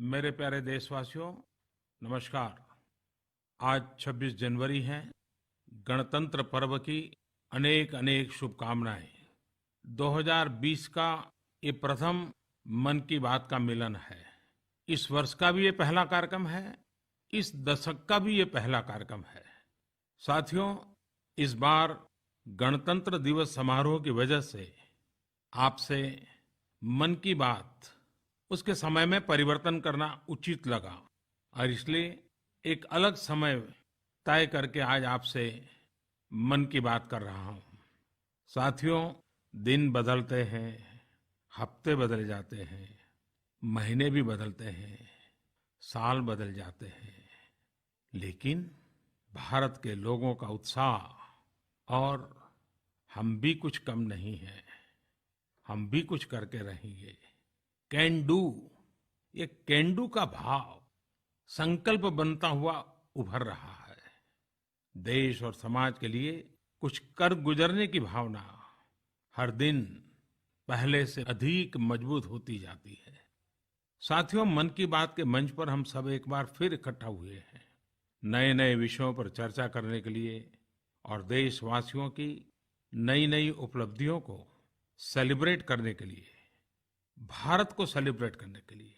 मेरे प्यारे देशवासियों, नमस्कार। आज 26 जनवरी है। गणतंत्र पर्व की अनेक अनेक शुभकामनाएं। 2020 का ये प्रथम मन की बात का मिलन है। इस वर्ष का भी ये पहला कार्यक्रम है। इस दशक का भी ये पहला कार्यक्रम है। साथियों, इस बार गणतंत्र दिवस समारोह की वजह से आपसे मन की बात उसके समय में परिवर्तन करना उचित लगा और इसलिए एक अलग समय तय करके आज आपसे मन की बात कर रहा हूं। साथियों, दिन बदलते हैं, हफ्ते बदल जाते हैं, महीने भी बदलते हैं, साल बदल जाते हैं, लेकिन भारत के लोगों का उत्साह और हम भी कुछ कम नहीं हैं। हम भी कुछ करके रहेंगे। कैन डू, ये कैन डू का भाव संकल्प बनता हुआ उभर रहा है। देश और समाज के लिए कुछ कर गुजरने की भावना हर दिन पहले से अधिक मजबूत होती जाती है। साथियों, मन की बात के मंच पर हम सब एक बार फिर इकट्ठा हुए हैं, नए नए विषयों पर चर्चा करने के लिए और देशवासियों की नई नई उपलब्धियों को सेलिब्रेट करने के लिए, भारत को सेलिब्रेट करने के लिए।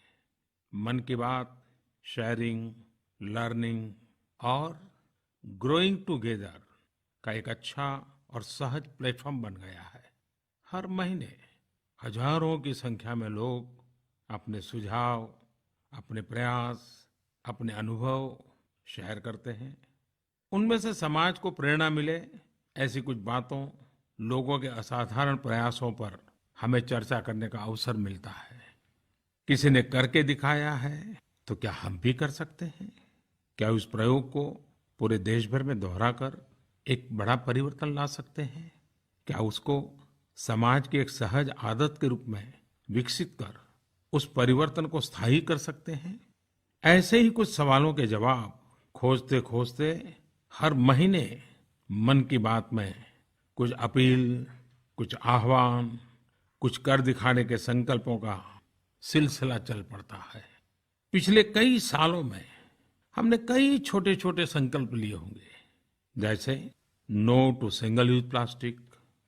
मन की बात शेयरिंग, लर्निंग और ग्रोइंग टुगेदर का एक अच्छा और सहज प्लेटफॉर्म बन गया है। हर महीने हजारों की संख्या में लोग अपने सुझाव, अपने प्रयास, अपने अनुभव शेयर करते हैं। उनमें से समाज को प्रेरणा मिले ऐसी कुछ बातों, लोगों के असाधारण प्रयासों पर हमें चर्चा करने का अवसर मिलता है। किसी ने करके दिखाया है, तो क्या हम भी कर सकते हैं? क्या उस प्रयोग को पूरे देश भर में दोहराकर एक बड़ा परिवर्तन ला सकते हैं? क्या उसको समाज की एक सहज आदत के रूप में विकसित कर उस परिवर्तन को स्थायी कर सकते हैं? ऐसे ही कुछ सवालों के जवाब खोजते खोजते हर महीने मन की बात में कुछ अपील, कुछ आह्वान, कुछ कर दिखाने के संकल्पों का सिलसिला चल पड़ता है। पिछले कई सालों में हमने कई छोटे छोटे संकल्प लिए होंगे, जैसे no to single use plastic,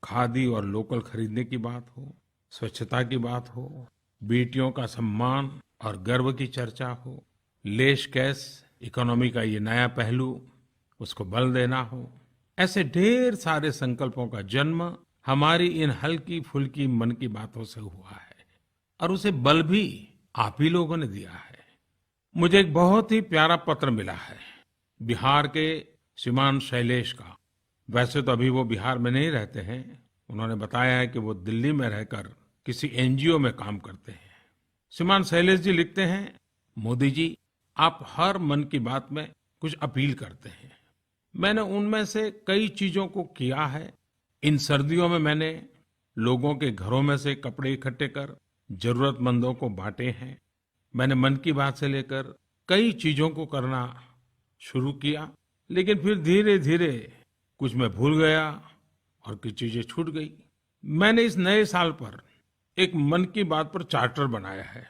khadi और लोकल खरीदने की बात हो, स्वच्छता की बात हो, बेटियों का सम्मान और गर्व की चर्चा हो, लेस कैश इकोनॉमी का ये नया पहलू, उसको बल देना हो। ऐसे ढेर सारे संकल्पों का जन्म हमारी इन हल्की फुल्की मन की बातों से हुआ है और उसे बल भी आप ही लोगों ने दिया है। मुझे एक बहुत ही प्यारा पत्र मिला है बिहार के श्रीमान शैलेश का। वैसे तो अभी वो बिहार में नहीं रहते हैं। उन्होंने बताया है कि वो दिल्ली में रहकर किसी एनजीओ में काम करते हैं। श्रीमान शैलेश जी लिखते हैं, मोदी जी, आप हर मन की बात में कुछ अपील करते हैं। मैंने उनमें से कई चीजों को किया है। इन सर्दियों में मैंने लोगों के घरों में से कपड़े इकट्ठे कर जरूरतमंदों को बांटे हैं। मैंने मन की बात से लेकर कई चीजों को करना शुरू किया, लेकिन फिर धीरे धीरे कुछ मैं भूल गया और कुछ चीजें छूट गई। मैंने इस नए साल पर एक मन की बात पर चार्टर बनाया है,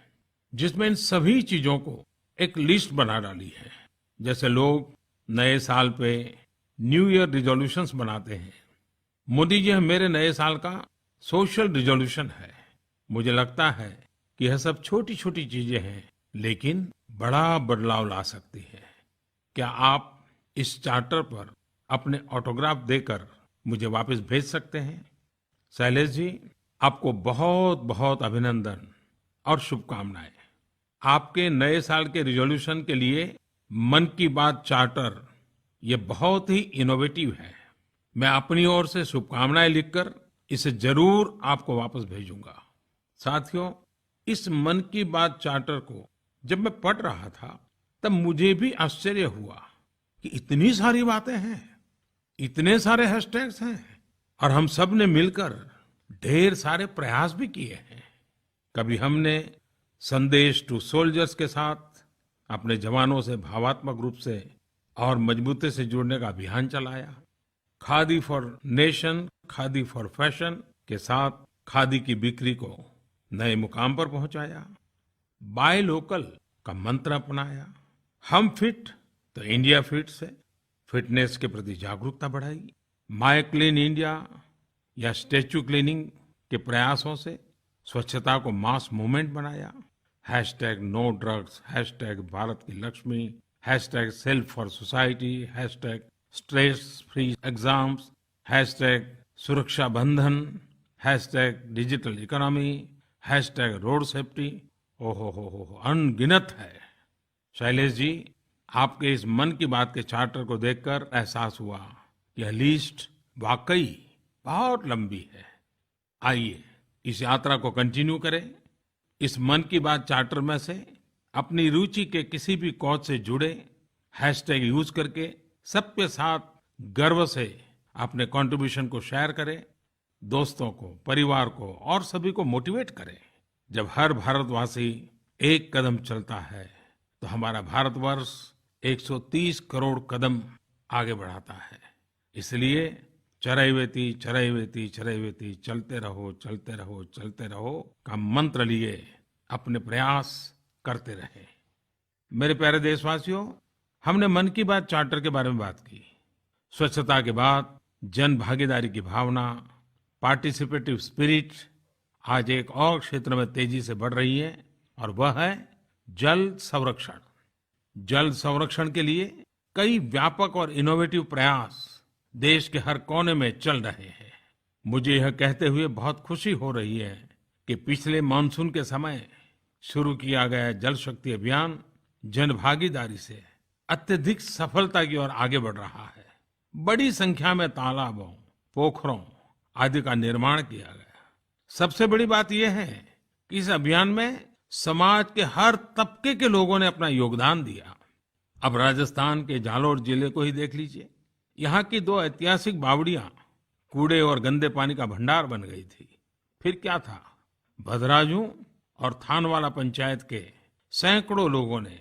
जिसमें इन सभी चीजों को एक लिस्ट बना डाली है। जैसे लोग नए साल पे न्यू ईयर रिजोल्यूशंस बनाते हैं, मोदी जी, मेरे नए साल का सोशल रिजोल्यूशन है। मुझे लगता है कि यह सब छोटी छोटी चीजें हैं, लेकिन बड़ा बदलाव ला सकती है। क्या आप इस चार्टर पर अपने ऑटोग्राफ देकर मुझे वापस भेज सकते हैं? शैलेश जी, आपको बहुत बहुत अभिनंदन और शुभकामनाएं। आपके नए साल के रिजोल्यूशन के लिए मन की बात चार्टर ये बहुत ही इनोवेटिव है। मैं अपनी ओर से शुभकामनाएं लिखकर इसे जरूर आपको वापस भेजूंगा। साथियों, इस मन की बात चार्टर को जब मैं पढ़ रहा था, तब मुझे भी आश्चर्य हुआ कि इतनी सारी बातें हैं, इतने सारे हैशटैग्स हैं और हम सब ने मिलकर ढेर सारे प्रयास भी किए हैं। कभी हमने संदेश टू सोल्जर्स के साथ अपने जवानों से भावात्मक रूप से और मजबूती से जुड़ने का अभियान चलाया। Khadi for nation, khadi for fashion के साथ खादी की बिक्री को नए मुकाम पर पहुंचाया। बाय लोकल का मंत्र अपनाया। हम फिट तो इंडिया फिट से फिटनेस के प्रति जागरूकता बढ़ाई। माय क्लीन इंडिया या स्टेच्यू क्लीनिंग के प्रयासों से स्वच्छता को मास मूवमेंट बनाया। Hashtag no drugs, hashtag Bharat की Lakshmi, hashtag self for society, hashtag stress free exams, hashtag Suraksha Bandhan, hashtag digital economy, hashtag road safety. हो अनगिनत है। शैलेश जी, आपके इस मन की बात के चार्टर को देखकर एहसास हुआ कि यह लिस्ट वाकई बहुत लंबी है। आइए इस यात्रा को कंटिन्यू करें। इस मन की बात चार्टर में से अपनी रुचि के किसी भी कॉज से जुड़े हैशटैग यूज करके सबके साथ गर्व से अपने कंट्रीब्यूशन को शेयर करें। दोस्तों को, परिवार को और सभी को मोटिवेट करें। जब हर भारतवासी एक कदम चलता है तो हमारा भारतवर्ष 130 करोड़ कदम आगे बढ़ाता है। इसलिए चरैवेति चरैवेति चरैवेति, चलते रहो चलते रहो चलते रहो का मंत्र लिए अपने प्रयास करते रहे। मेरे प्यारे देशवासियों, हमने मन की बात चार्टर के बारे में बात की। स्वच्छता के बाद जन भागीदारी की भावना, पार्टिसिपेटिव स्पिरिट आज एक और क्षेत्र में तेजी से बढ़ रही है और वह है जल संरक्षण। जल संरक्षण के लिए कई व्यापक और इनोवेटिव प्रयास देश के हर कोने में चल रहे हैं। मुझे यह कहते हुए बहुत खुशी हो रही है कि पिछले मानसून के समय शुरू किया गया जल शक्ति अभियान जन भागीदारी से अत्यधिक सफलता की ओर आगे बढ़ रहा है। बड़ी संख्या में तालाबों, पोखरों आदि का निर्माण किया गया। सबसे बड़ी बात यह है कि इस अभियान में समाज के हर तबके के लोगों ने अपना योगदान दिया। अब राजस्थान के जालोर जिले को ही देख लीजिए। यहाँ की 2 ऐतिहासिक बावड़ियां कूड़े और गंदे पानी का भंडार बन गई थी। फिर क्या था, भद्राजू और थानवाला पंचायत के सैकड़ों लोगों ने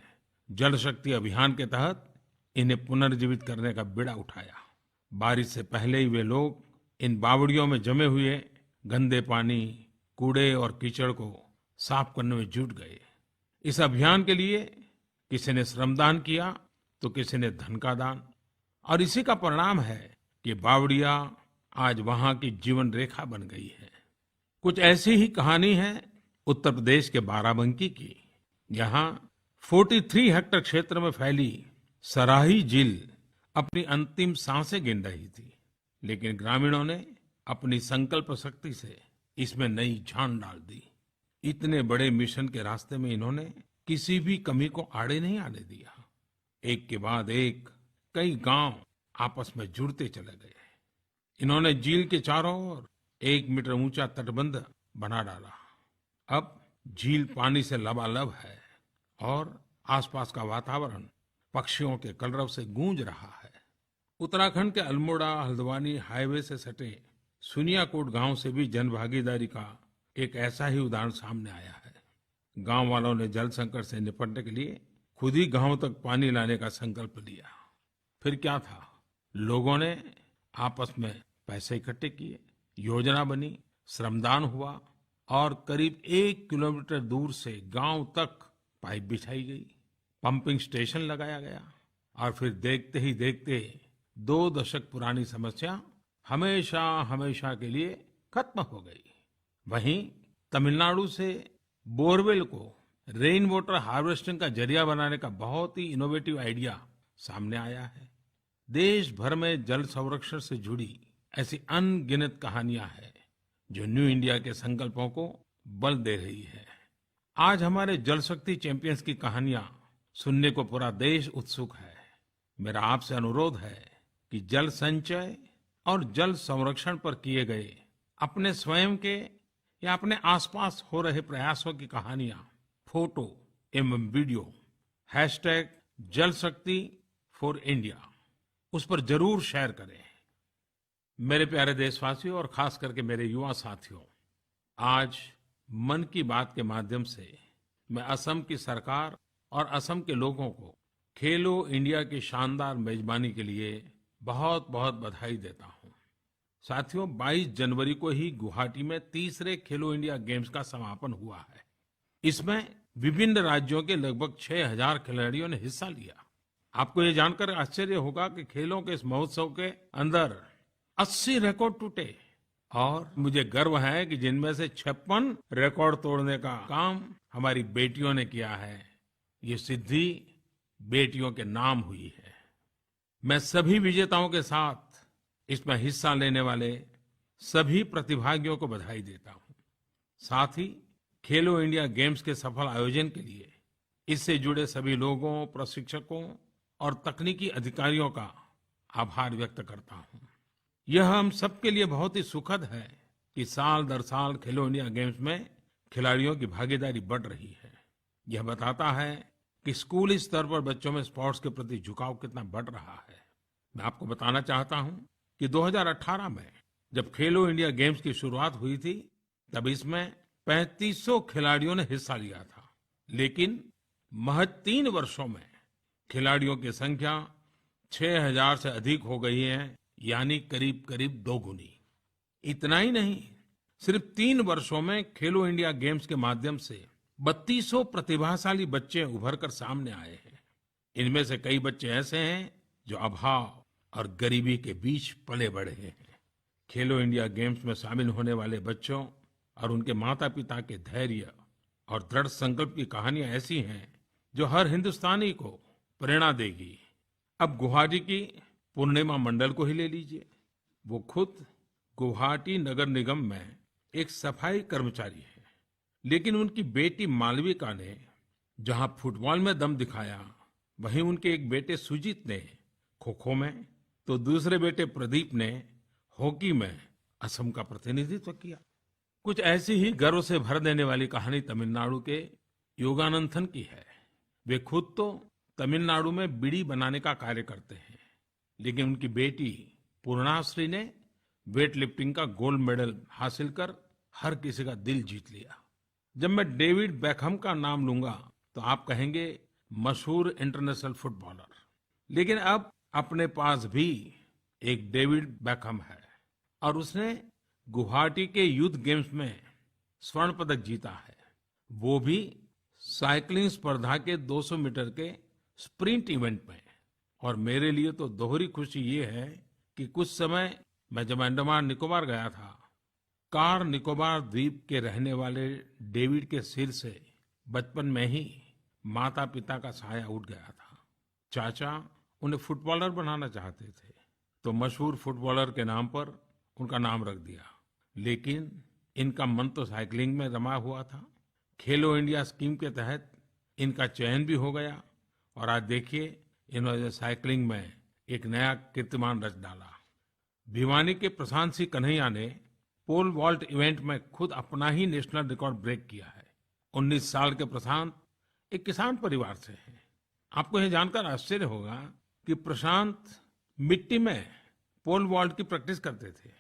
जल शक्ति अभियान के तहत इन्हें पुनर्जीवित करने का बीड़ा उठाया। बारिश से पहले ही वे लोग इन बावड़ियों में जमे हुए गंदे पानी, कूड़े और कीचड़ को साफ करने में जुट गए। इस अभियान के लिए किसी ने श्रमदान किया तो किसी ने धन का दान, और इसी का परिणाम है कि बावड़िया आज वहां की जीवन रेखा बन गई है। कुछ ऐसी ही कहानी है उत्तर प्रदेश के बाराबंकी की। यहाँ 43 हेक्टेयर क्षेत्र में फैली सराही झील अपनी अंतिम सांसें गिन रही थी, लेकिन ग्रामीणों ने अपनी संकल्प शक्ति से इसमें नई जान डाल दी। इतने बड़े मिशन के रास्ते में इन्होंने किसी भी कमी को आड़े नहीं आने दिया। एक के बाद एक कई गांव आपस में जुड़ते चले गए। इन्होंने झील के चारों ओर 1 मीटर ऊंचा तटबंध बना डाला। अब झील पानी से लबालब है और आसपास का वातावरण पक्षियों के कलरव से गूंज रहा है। उत्तराखंड के अल्मोड़ा हल्द्वानी हाईवे से सटे सुनियाकोट गांव से भी जन भागीदारी का एक ऐसा ही उदाहरण सामने आया है। गांव वालों ने जल संकट से निपटने के लिए खुद ही गांव तक पानी लाने का संकल्प लिया। फिर क्या था, लोगों ने आपस में पैसे इकट्ठे किए, योजना बनी, श्रमदान हुआ और करीब 1 किलोमीटर दूर से गांव तक पाइप बिछाई गई, पंपिंग स्टेशन लगाया गया और फिर देखते ही देखते 2 दशक पुरानी समस्या हमेशा हमेशा के लिए खत्म हो गई। वहीं तमिलनाडु से बोरवेल को रेन वाटर हार्वेस्टिंग का जरिया बनाने का बहुत ही इनोवेटिव आइडिया सामने आया है। देश भर में जल संरक्षण से जुड़ी ऐसी अनगिनत कहानियां हैं जो न्यू इंडिया के संकल्पों को बल दे रही है। आज हमारे जल शक्ति चैंपियंस की कहानियां सुनने को पूरा देश उत्सुक है। मेरा आपसे अनुरोध है कि जल संचय और जल संरक्षण पर किए गए अपने स्वयं के या अपने आसपास हो रहे प्रयासों की कहानियां, फोटो एवं वीडियो हैशटैग जल शक्ति फॉर इंडिया उस पर जरूर शेयर करें। मेरे प्यारे देशवासियों और खास करके मेरे युवा साथियों, आज मन की बात के माध्यम से मैं असम की सरकार और असम के लोगों को खेलो इंडिया की शानदार मेजबानी के लिए बहुत बहुत बधाई देता हूं। साथियों, 22 जनवरी को ही गुवाहाटी में तीसरे खेलो इंडिया गेम्स का समापन हुआ है। इसमें विभिन्न राज्यों के लगभग 6,000 खिलाड़ियों ने हिस्सा लिया। आपको ये जानकर आश्चर्य होगा कि खेलों के इस महोत्सव के अंदर 80 रिकॉर्ड टूटे और मुझे गर्व है कि जिनमें से 56 रिकॉर्ड तोड़ने का काम हमारी बेटियों ने किया है। ये सिद्धि बेटियों के नाम हुई है। मैं सभी विजेताओं के साथ इसमें हिस्सा लेने वाले सभी प्रतिभागियों को बधाई देता हूं। साथ ही खेलो इंडिया गेम्स के सफल आयोजन के लिए इससे जुड़े सभी लोगों, प्रशिक्षकों और तकनीकी अधिकारियों का आभार व्यक्त करता हूं। यह हम सबके लिए बहुत ही सुखद है कि साल दर साल खेलो इंडिया गेम्स में खिलाड़ियों की भागीदारी बढ़ रही है। यह बताता है कि स्कूली स्तर पर बच्चों में स्पोर्ट्स के प्रति झुकाव कितना बढ़ रहा है। मैं आपको बताना चाहता हूं कि 2018 में जब खेलो इंडिया गेम्स की शुरुआत हुई थी, तब इसमें 3500 खिलाड़ियों ने हिस्सा लिया था। लेकिन महज 3 वर्षों में खिलाड़ियों की संख्या 6,000 से अधिक हो गई है, यानी करीब करीब दोगुनी। इतना ही नहीं, सिर्फ 3 वर्षों में खेलो इंडिया गेम्स के माध्यम से 3200 प्रतिभाशाली बच्चे उभर कर सामने आए हैं। इनमें से कई बच्चे ऐसे हैं जो अभाव और गरीबी के बीच पले बढ़े हैं। खेलो इंडिया गेम्स में शामिल होने वाले बच्चों और उनके माता पिता के धैर्य और दृढ़ संकल्प की कहानियां ऐसी हैं जो हर हिंदुस्तानी को प्रेरणा देगी। अब गुवाहाटी की पूर्णिमा मंडल को ही ले लीजिए। वो खुद गुवाहाटी नगर निगम में एक सफाई कर्मचारी है, लेकिन उनकी बेटी मालविका ने जहां फुटबॉल में दम दिखाया, वहीं उनके एक बेटे सुजीत ने खो-खो में, तो दूसरे बेटे प्रदीप ने हॉकी में असम का प्रतिनिधित्व किया। कुछ ऐसी ही गर्व से भर देने वाली कहानी तमिलनाडु के योगानंथन की है। वे खुद तो तमिलनाडु में बीड़ी बनाने का कार्य करते हैं, लेकिन उनकी बेटी पूर्णाश्री ने वेट लिफ्टिंग का गोल्ड मेडल हासिल कर हर किसी का दिल जीत लिया। जब मैं डेविड बेकहम का नाम लूंगा तो आप कहेंगे मशहूर इंटरनेशनल फुटबॉलर, लेकिन अब अपने पास भी एक डेविड बेकहम है और उसने गुवाहाटी के यूथ गेम्स में स्वर्ण पदक जीता है, वो भी साइकिलिंग स्पर्धा के 200 मीटर के स्प्रिंट इवेंट में। और मेरे लिए तो दोहरी खुशी ये है कि कुछ समय मैं जब अंडमान निकोबार गया था, कार निकोबार द्वीप के रहने वाले डेविड के सिर से बचपन में ही माता पिता का साया उठ गया था। चाचा उन्हें फुटबॉलर बनाना चाहते थे, तो मशहूर फुटबॉलर के नाम पर उनका नाम रख दिया, लेकिन इनका मन तो साइकिलिंग में रमा हुआ था। खेलो इंडिया स्कीम के तहत इनका चयन भी हो गया और आज देखिए इन्होंने साइकिलिंग में एक नया कीर्तिमान रच डाला। भिवानी के प्रशांत सिंह कन्हैया ने पोल वॉल्ट इवेंट में खुद अपना ही नेशनल रिकॉर्ड ब्रेक किया है। 19 साल के प्रशांत एक किसान परिवार से हैं। आपको यह जानकर आश्चर्य होगा कि प्रशांत मिट्टी में पोल वॉल्ट की प्रैक्टिस करते थे।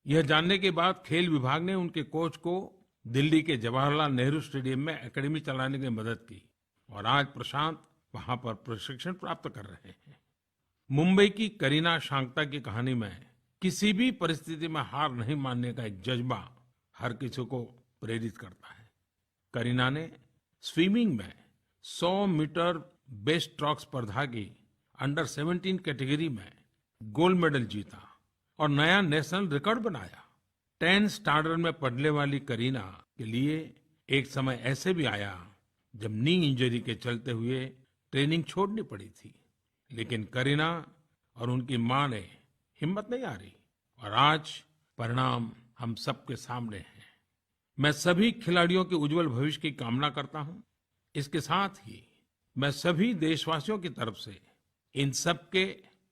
यह जानने के बाद खेल विभाग ने उनके कोच को दिल्ली के जवाहरलाल नेहरू स्टेडियम में एकेडमी चलाने की मदद की और आज प्रशांत वहां पर प्रशिक्षण प्राप्त कर रहे हैं। मुंबई की करीना शांक्ता की कहानी में किसी भी परिस्थिति में हार नहीं मानने का एक जज्बा हर किसी को प्रेरित करता है। करीना ने स्विमिंग में 100 मीटर बेस्ट स्ट्रोक स्पर्धा की अंडर 17 कैटेगरी में गोल्ड मेडल जीता और नया नेशनल रिकॉर्ड बनाया। 10 स्टैंडर्ड में पढ़ने वाली करीना के लिए एक समय ऐसे भी आया जब नी इंजरी के चलते हुए ट्रेनिंग छोड़नी पड़ी थी, लेकिन करीना और उनकी मां ने हिम्मत नहीं हारी और आज परिणाम हम सबके सामने है। मैं सभी खिलाड़ियों के उज्जवल भविष्य की कामना करता हूं। इसके साथ ही मैं सभी देशवासियों की तरफ से इन सब के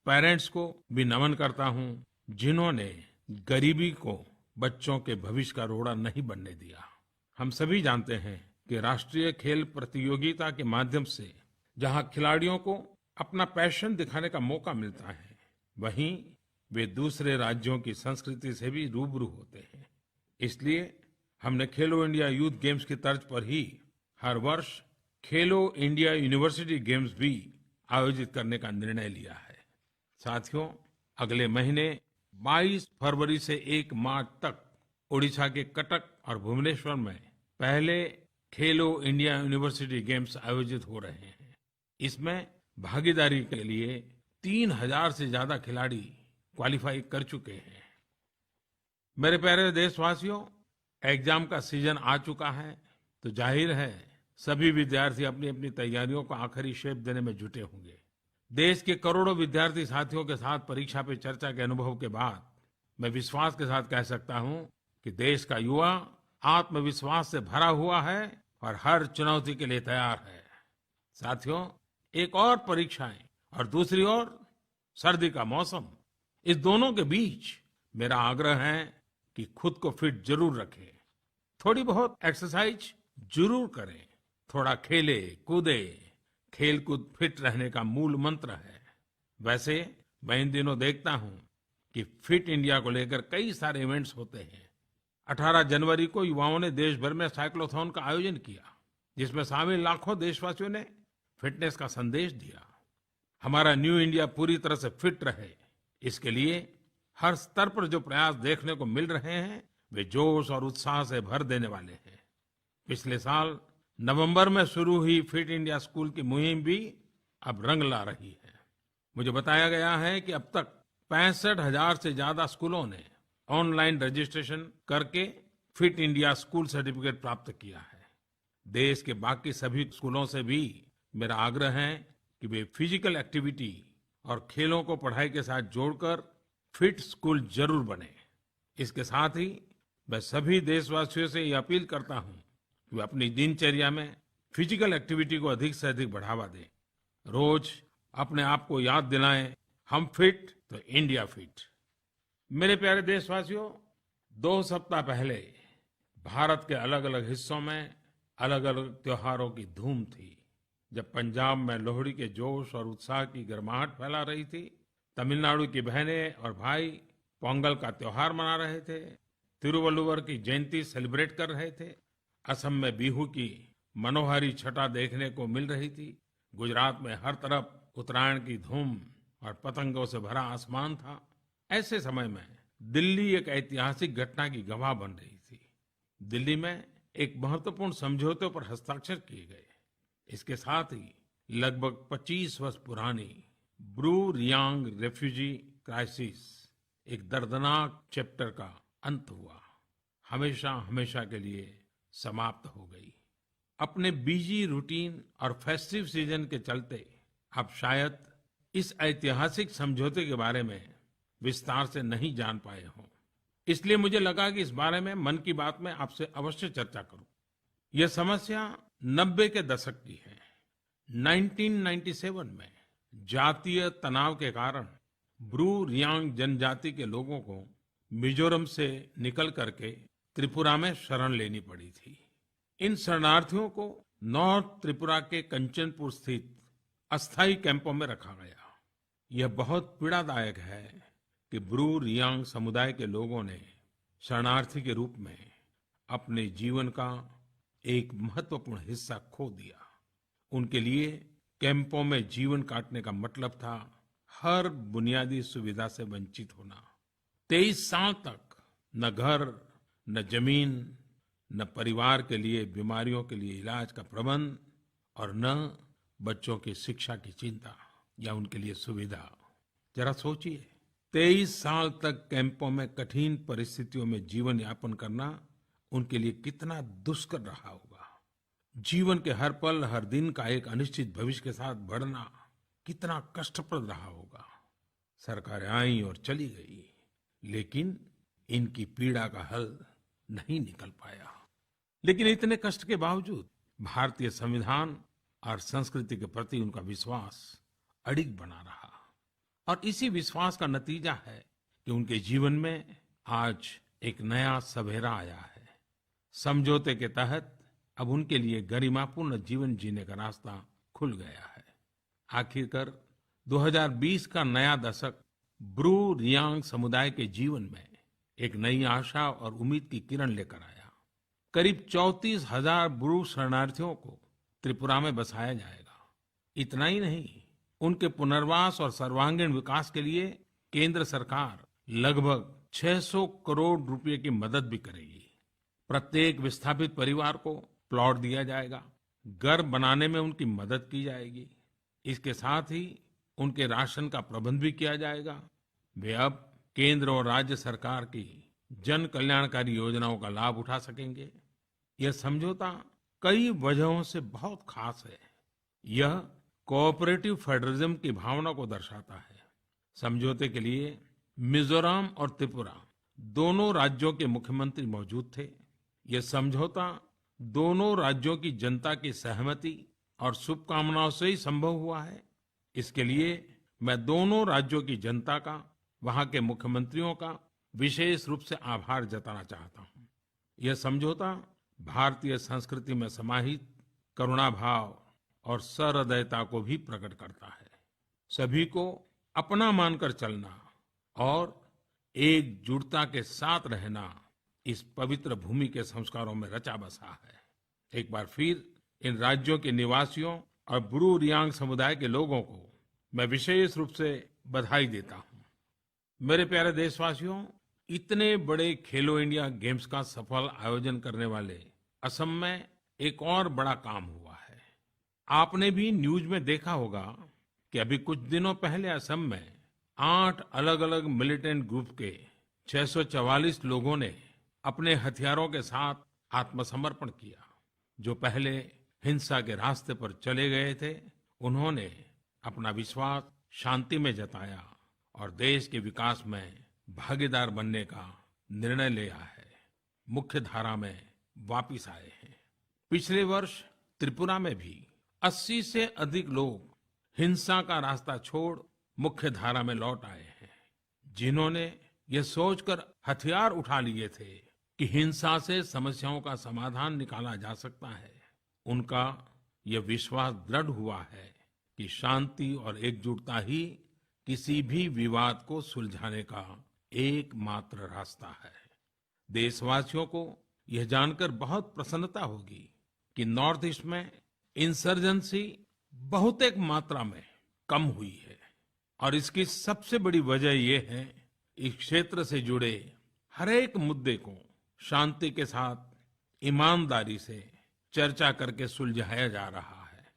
पेरेंट्स को भी नमन करता हूं, जिन्होंने गरीबी को बच्चों के भविष्य का रोड़ा नहीं बनने दिया। हम सभी जानते हैं कि राष्ट्रीय खेल प्रतियोगिता के माध्यम से जहां खिलाड़ियों को अपना पैशन दिखाने का मौका मिलता है, वहीं वे दूसरे राज्यों की संस्कृति से भी रूबरू होते हैं। इसलिए हमने खेलो इंडिया यूथ गेम्स की तर्ज पर ही हर वर्ष खेलो इंडिया यूनिवर्सिटी गेम्स भी आयोजित करने का निर्णय लिया है। साथियों, अगले महीने 22 फरवरी से 1 मार्च तक ओडिशा के कटक और भुवनेश्वर में पहले खेलो इंडिया यूनिवर्सिटी गेम्स आयोजित हो रहे हैं। इसमें भागीदारी के लिए 3000 से ज्यादा खिलाड़ी क्वालिफाई कर चुके हैं। मेरे प्यारे देशवासियों, एग्जाम का सीजन आ चुका है, तो जाहिर है सभी विद्यार्थी अपनी अपनी तैयारियों को आखिरी शेप देने में जुटे होंगे। देश के करोड़ों विद्यार्थी साथियों के साथ परीक्षा पे चर्चा के अनुभव के बाद मैं विश्वास के साथ कह सकता हूं कि देश का युवा आत्मविश्वास से भरा हुआ है और हर चुनौती के लिए तैयार है। साथियों, एक और परीक्षाएं और दूसरी ओर सर्दी का मौसम, इस दोनों के बीच मेरा आग्रह है कि खुद को फिट जरूर रखें, थोड़ी बहुत एक्सरसाइज जरूर करें, थोड़ा खेले कूदे। खेल कूद फिट रहने का मूल मंत्र है। वैसे मैं इन दिनों देखता हूं कि फिट इंडिया को लेकर कई सारे इवेंट्स होते हैं। 18 जनवरी को युवाओं ने देश भर में साइक्लोथॉन का आयोजन किया, जिसमें शामिल लाखों देशवासियों ने फिटनेस का संदेश दिया। हमारा न्यू इंडिया पूरी तरह से फिट रहे, इसके लिए हर स्तर पर जो प्रयास देखने को मिल रहे हैं वे जोश और उत्साह से भर देने वाले हैं। पिछले साल नवंबर में शुरू हुई फिट इंडिया स्कूल की मुहिम भी अब रंग ला रही है। मुझे बताया गया है कि अब तक 65,000 से ज्यादा स्कूलों ने ऑनलाइन रजिस्ट्रेशन करके फिट इंडिया स्कूल सर्टिफिकेट प्राप्त किया है। देश के बाकी सभी स्कूलों से भी मेरा आग्रह है कि वे फिजिकल एक्टिविटी और खेलों को पढ़ाई के साथ जोड़कर फिट स्कूल जरूर बने। इसके साथ ही मैं सभी देशवासियों से ये अपील करता हूं कि वे अपनी दिनचर्या में फिजिकल एक्टिविटी को अधिक से अधिक बढ़ावा दें। रोज अपने आप को याद दिलाएं, हम फिट तो इंडिया फिट। मेरे प्यारे देशवासियों, 2 सप्ताह पहले भारत के अलग अलग हिस्सों में अलग अलग त्योहारों की धूम थी। जब पंजाब में लोहड़ी के जोश और उत्साह की गर्माहट फैला रही थी, तमिलनाडु की बहनें और भाई पोंगल का त्योहार मना रहे थे, तिरुवल्लुवर की जयंती सेलिब्रेट कर रहे थे, असम में बिहू की मनोहारी छटा देखने को मिल रही थी, गुजरात में हर तरफ उत्तरायण की धूम और पतंगों से भरा आसमान था। ऐसे समय में दिल्ली एक ऐतिहासिक घटना की गवाह बन रही थी। दिल्ली में एक महत्वपूर्ण समझौते पर हस्ताक्षर किए गए। इसके साथ ही लगभग 25 वर्ष पुरानी ब्रू रियांग रेफ्यूजी क्राइसिस, एक दर्दनाक चैप्टर का अंत हुआ, हमेशा हमेशा के लिए समाप्त हो गई। अपने बिजी रूटीन और फेस्टिव सीजन के चलते आप शायद इस ऐतिहासिक समझौते के बारे में विस्तार से नहीं जान पाए हों। इसलिए मुझे लगा कि इस बारे में मन की बात में आपसे अवश्य चर्चा करूं। यह समस्या 90 के दशक की है। 1997 में जातीय तनाव के कारण ब्रू रियांग जनजाति के लोगों को मिजोरम से निकल करके त्रिपुरा में शरण लेनी पड़ी थी। इन शरणार्थियों को नॉर्थ त्रिपुरा के कंचनपुर स्थित अस्थायी कैंपों में रखा गया। यह बहुत पीड़ादायक है कि ब्रू रियांग समुदाय के लोगों ने शरणार्थी के रूप में अपने जीवन का एक महत्वपूर्ण हिस्सा खो दिया। उनके लिए कैंपों में जीवन काटने का मतलब था हर बुनियादी सुविधा से वंचित होना। 23 साल तक न घर, न जमीन, न परिवार के लिए बीमारियों के लिए इलाज का प्रबंध और न बच्चों की शिक्षा की चिंता या उनके लिए सुविधा। जरा सोचिए, 23 साल तक कैंपों में कठिन परिस्थितियों में जीवन यापन करना उनके लिए कितना दुष्कर रहा होगा। जीवन के हर पल, हर दिन का एक अनिश्चित भविष्य के साथ बढ़ना कितना कष्टप्रद रहा होगा। सरकारें आईं और चली गई, लेकिन इनकी पीड़ा का हल नहीं निकल पाया। लेकिन इतने कष्ट के बावजूद भारतीय संविधान और संस्कृति के प्रति उनका विश्वास अडिग बना रहा। और इसी विश्वास का नतीजा है कि उनके जीवन में आज एक नया सवेरा आया है। समझौते के तहत अब उनके लिए गरिमापूर्ण जीवन जीने का रास्ता खुल गया है। आखिरकार 2020 का नया दशक ब्रू रियांग समुदाय के जीवन में एक नई आशा और उम्मीद की किरण लेकर आया। करीब 34,000 ब्रू शरणार्थियों को त्रिपुरा में बसाया जाएगा। इतना ही नहीं, उनके पुनर्वास और सर्वांगीण विकास के लिए केंद्र सरकार लगभग 600 करोड़ रुपए की मदद भी करेगी। प्रत्येक विस्थापित परिवार को प्लॉट दिया जाएगा, घर बनाने में उनकी मदद की जाएगी। इसके साथ ही उनके राशन का प्रबंध भी किया जाएगा। वे अब केंद्र और राज्य सरकार की जन कल्याणकारी योजनाओं का लाभ उठा सकेंगे। यह समझौता कई वजहों से बहुत खास है। यह कोऑपरेटिव फेडरलिज्म की भावना को दर्शाता है। समझौते के लिए मिजोरम और त्रिपुरा दोनों राज्यों के मुख्यमंत्री मौजूद थे। यह समझौता दोनों राज्यों की जनता की सहमति और शुभकामनाओं से ही संभव हुआ है। इसके लिए मैं दोनों राज्यों की जनता का, वहां के मुख्यमंत्रियों का विशेष रूप से आभार जताना चाहता हूं। यह समझौता भारतीय संस्कृति में समाहित करुणा भाव और सहृदयता को भी प्रकट करता है। सभी को अपना मानकर चलना और एकजुटता के साथ रहना इस पवित्र भूमि के संस्कारों में रचा बसा है। एक बार फिर इन राज्यों के निवासियों और ब्रू रियांग समुदाय के लोगों को मैं विशेष रूप से बधाई देता हूं। मेरे प्यारे देशवासियों, इतने बड़े खेलो इंडिया गेम्स का सफल आयोजन करने वाले असम में एक और बड़ा काम हुआ है। आपने भी न्यूज में देखा होगा कि अभी कुछ दिनों पहले असम में 8 अलग-अलग मिलिटेंट ग्रुप के 644 लोगों ने अपने हथियारों के साथ आत्मसमर्पण किया। जो पहले हिंसा के रास्ते पर चले गए थे, उन्होंने अपना विश्वास शांति में जताया और देश के विकास में भागीदार बनने का निर्णय लिया है। मुख्य धारा में वापिस आए हैं। पिछले वर्ष त्रिपुरा में भी 80 से अधिक लोग हिंसा का रास्ता छोड़ मुख्य धारा में लौट आए हैं। जिन्होंने ये सोचकर हथियार उठा लिए थे कि हिंसा से समस्याओं का समाधान निकाला जा सकता है, उनका यह विश्वास दृढ़ हुआ है कि शांति और एकजुटता ही किसी भी विवाद को सुलझाने का एकमात्र रास्ता है। देशवासियों को यह जानकर बहुत प्रसन्नता होगी कि नॉर्थ ईस्ट में इंसर्जेंसी बहुतेक मात्रा में कम हुई है और इसकी सबसे बड़ी वजह यह है इस क्षेत्र से जुड़े हर एक मुद्दे को शांति के साथ ईमानदारी से चर्चा करके सुलझाया जा रहा है।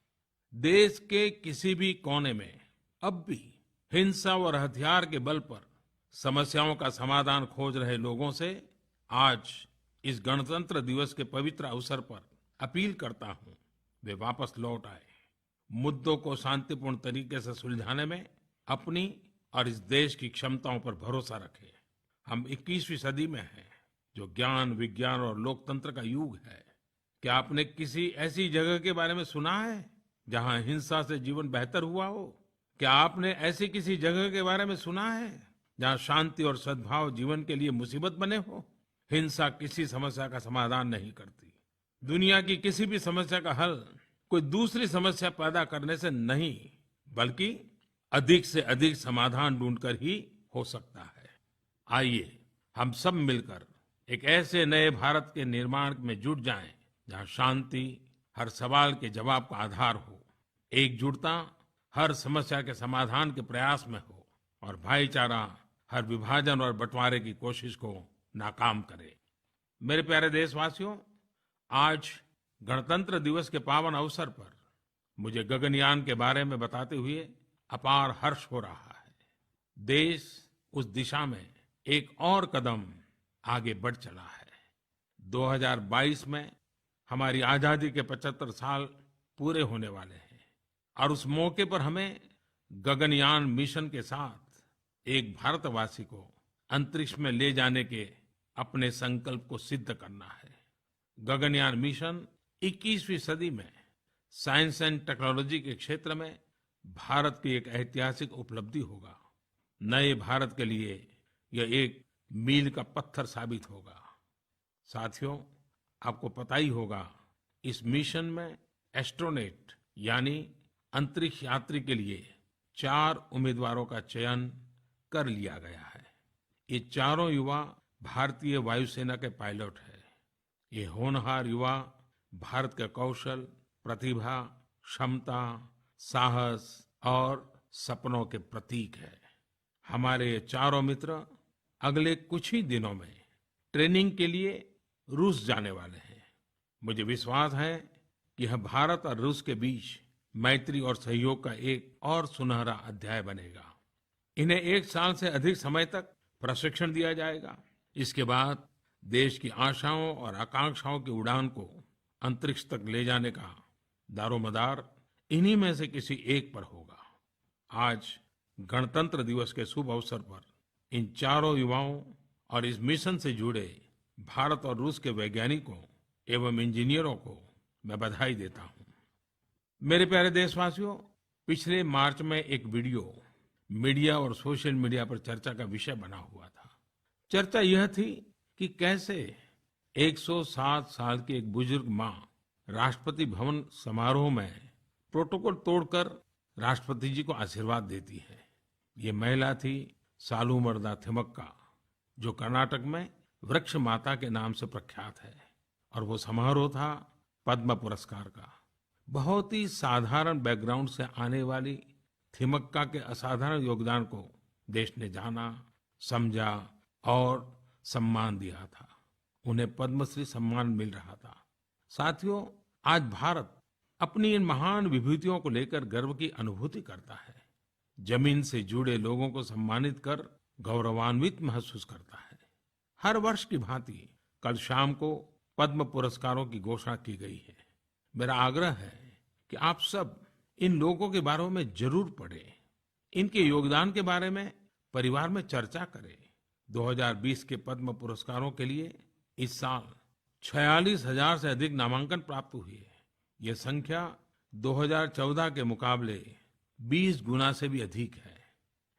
देश के किसी भी कोने में अब भी हिंसा और हथियार के बल पर समस्याओं का समाधान खोज रहे लोगों से आज इस गणतंत्र दिवस के पवित्र अवसर पर अपील करता हूं, वे वापस लौट आए। मुद्दों को शांतिपूर्ण तरीके से सुलझाने में अपनी और इस देश की क्षमताओं पर भरोसा रखें। हम 21वीं सदी में हैं, जो ज्ञान, विज्ञान और लोकतंत्र का युग है। क्या आपने किसी ऐसी जगह के बारे में सुना है जहां हिंसा से जीवन बेहतर हुआ हो? क्या आपने ऐसी किसी जगह के बारे में सुना है जहां शांति और सद्भाव जीवन के लिए मुसीबत बने हो? हिंसा किसी समस्या का समाधान नहीं करती। दुनिया की किसी भी समस्या का हल कोई दूसरी समस्या पैदा करने से नहीं, बल्कि अधिक से अधिक समाधान ढूंढकर ही हो सकता है। आइए हम सब मिलकर एक ऐसे नए भारत के निर्माण में जुट जाएं, जहां शांति हर सवाल के जवाब का आधार हो, एकजुटता हर समस्या के समाधान के प्रयास में हो और भाईचारा हर विभाजन और बंटवारे की कोशिश को नाकाम करे। मेरे प्यारे देशवासियों, आज गणतंत्र दिवस के पावन अवसर पर मुझे गगनयान के बारे में बताते हुए अपार हर्ष हो रहा है। देश उस दिशा में एक और कदम आगे बढ़ चला है। 2022 में हमारी आजादी के 75 साल पूरे होने वाले हैं और उस मौके पर हमें गगनयान मिशन के साथ एक भारतवासी को अंतरिक्ष में ले जाने के अपने संकल्प को सिद्ध करना है। गगनयान मिशन 21वीं सदी में साइंस एंड टेक्नोलॉजी के क्षेत्र में भारत की एक ऐतिहासिक उपलब्धि होगा। नए भारत के लिए यह एक मील का पत्थर साबित होगा। साथियों, आपको पता ही होगा, इस मिशन में एस्ट्रोनॉट यानी अंतरिक्ष यात्री के लिए 4 उम्मीदवारों का चयन कर लिया गया है। ये चारों युवा भारतीय वायुसेना के पायलट हैं। ये होनहार युवा भारत के कौशल, प्रतिभा, क्षमता, साहस और सपनों के प्रतीक है। हमारे ये चारों मित्र अगले कुछ ही दिनों में ट्रेनिंग के लिए रूस जाने वाले हैं। मुझे विश्वास है कि यह भारत और रूस के बीच मैत्री और सहयोग का एक और सुनहरा अध्याय बनेगा। इन्हें 1 साल से अधिक समय तक प्रशिक्षण दिया जाएगा। इसके बाद देश की आशाओं और आकांक्षाओं की उड़ान को अंतरिक्ष तक ले जाने का दारोमदार इन्हीं में से किसी एक पर होगा। आज गणतंत्र दिवस के शुभ अवसर पर इन चारों युवाओं और इस मिशन से जुड़े भारत और रूस के वैज्ञानिकों एवं इंजीनियरों को मैं बधाई देता हूं। मेरे प्यारे देशवासियों, पिछले मार्च में एक वीडियो मीडिया और सोशल मीडिया पर चर्चा का विषय बना हुआ था। चर्चा यह थी कि कैसे 107 साल की एक बुजुर्ग मां राष्ट्रपति भवन समारोह में प्रोटोकॉल तोड़कर राष्ट्रपति जी को आशीर्वाद देती है। ये महिला थी सालूमरदा थिमक्का, जो कर्नाटक में वृक्ष माता के नाम से प्रख्यात है, और वो समारोह था पद्म पुरस्कार का। बहुत ही साधारण बैकग्राउंड से आने वाली थिमक्का के असाधारण योगदान को देश ने जाना, समझा और सम्मान दिया था। उन्हें पद्मश्री सम्मान मिल रहा था। साथियों, आज भारत अपनी इन महान विभूतियों को लेकर गर्व की अनुभूति करता है। जमीन से जुड़े लोगों को सम्मानित कर गौरवान्वित महसूस करता है। हर वर्ष की भांति कल शाम को पद्म पुरस्कारों की घोषणा की गई है। मेरा आग्रह है कि आप सब इन लोगों के बारे में जरूर पढ़ें, इनके योगदान के बारे में परिवार में चर्चा करें। 2020 के पद्म पुरस्कारों के लिए इस साल 46,000 से अधिक नामांकन प्राप्त हुए हैं। यह संख्या 2014 के मुकाबले 20 गुना से भी अधिक है।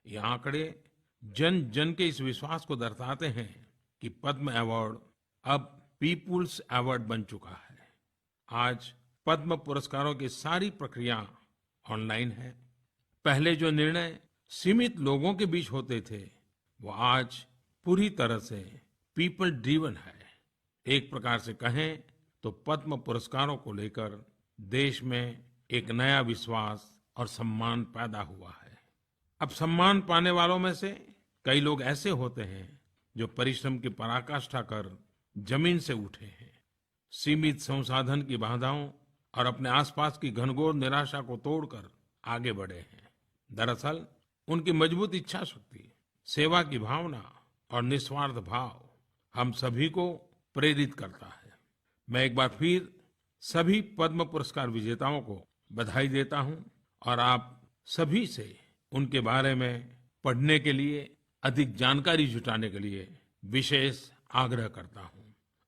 ये आंकड़े जन जन के इस विश्वास को दर्शाते हैं कि पद्म अवार्ड अब पीपुल्स अवार्ड बन चुका है। आज पद्म पुरस्कारों की सारी प्रक्रिया ऑनलाइन है। पहले जो निर्णय सीमित लोगों के बीच होते थे, वो आज पूरी तरह से पीपल ड्रिवन है। एक प्रकार से कहें तो पद्म पुरस्कारों को लेकर देश में एक नया विश्वास और सम्मान पैदा हुआ है। अब सम्मान पाने वालों में से कई लोग ऐसे होते हैं जो परिश्रम की पराकाष्ठा कर जमीन से उठे हैं, सीमित संसाधन की बाधाओं और अपने आसपास की घनघोर निराशा को तोड़कर आगे बढ़े हैं। दरअसल उनकी मजबूत इच्छा शक्ति, सेवा की भावना और निस्वार्थ भाव हम सभी को प्रेरित करता है। मैं एक बार फिर सभी पद्म पुरस्कार विजेताओं को बधाई देता हूं और आप सभी से उनके बारे में पढ़ने के लिए, अधिक जानकारी जुटाने के लिए विशेष आग्रह करता हूं।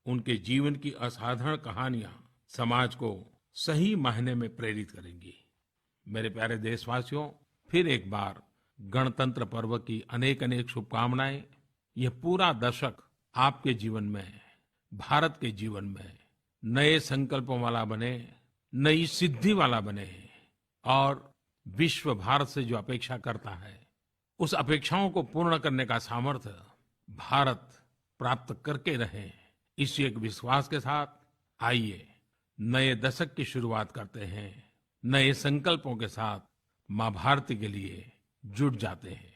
उनके जीवन की असाधारण कहानियां समाज को सही मायने में प्रेरित करेंगी। मेरे प्यारे देशवासियों, फिर एक बार गणतंत्र पर्व की अनेक अनेक शुभकामनाएं। यह पूरा दशक आपके जीवन में, भारत के जीवन में नए संकल्पों वाला बने, नई सिद्धि वाला बने और विश्व भारत से जो अपेक्षा करता है, उस अपेक्षाओं को पूर्ण करने का सामर्थ्य भारत प्राप्त करके रहे। इसी एक विश्वास के साथ आइए नए दशक की शुरुआत करते हैं। नए संकल्पों के साथ मां भारती के लिए जुट जाते हैं।